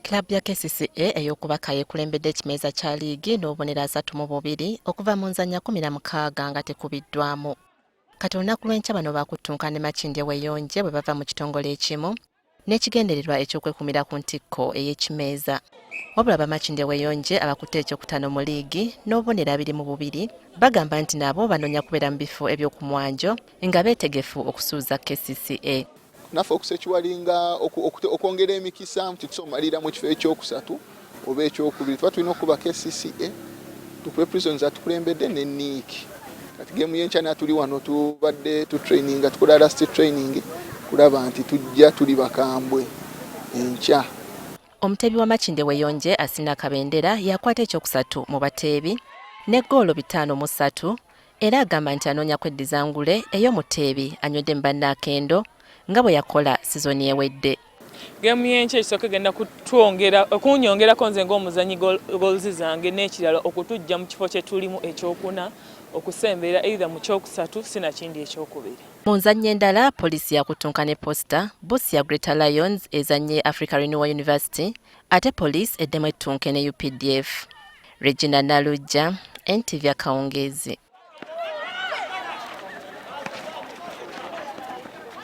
Kkiraabu ya KCCA ey'okubaka ekulembedde ekimeeza kya liigi n'obubonero 32 okuva mu nzannya 16 nga tekubiddwamu. Kati olunaku lw'enkya bano bakuttunka ne Makindye Weyonje bwe bava mu kitongole ekimu n'ekigendererwa eky'okwekumira ku ntikko ey'ekimeeza. Wabula Makindye Weyonje abakutte ekyokutaano mu liigi n'obubonero 22 bagamba nti nabo banoonya kubeera mu bifo eby'okumwanjo nga beetegefu okusuuza KCCA. Naffe okusekiwalinga okwongera emikisa nti tusomalira mu kifo ekyokusatu oba ekyokubiri tuba tulina okuba KCCA tukube prisons atukulembedde ne niiki. Kati gemu y'enkya natuli wano tubadde tutraininga tukola last training kulaba nti tujja tuli bakambwe enkya. Omuteebi wa Makindye Weyonje Asina Kabendera yakwata ekyokusatu mu bateebi ne ggoolo 5-3 era agamba nti anoonya kweddiza ngule ey'omuteebi anywedde mu bannakendo nga bwe yakola sizoni ewedde. Gemu y'enkya ekisooka egenda okunyongerako nze ng'omuzannyi goals zange n'ekirala okutujja mu kifo kye tulimu ekyokuna okusembeera either mu kyokusatu sinakindi ekyokubiri. Mu nzannya endala poliisi yakuttunka ne posta Busia Greater Lions ezannye Africa Renewal University ate poliisi eddemu ettunke ne UPDF. Regina Nalujja, NTV Akawungeezi.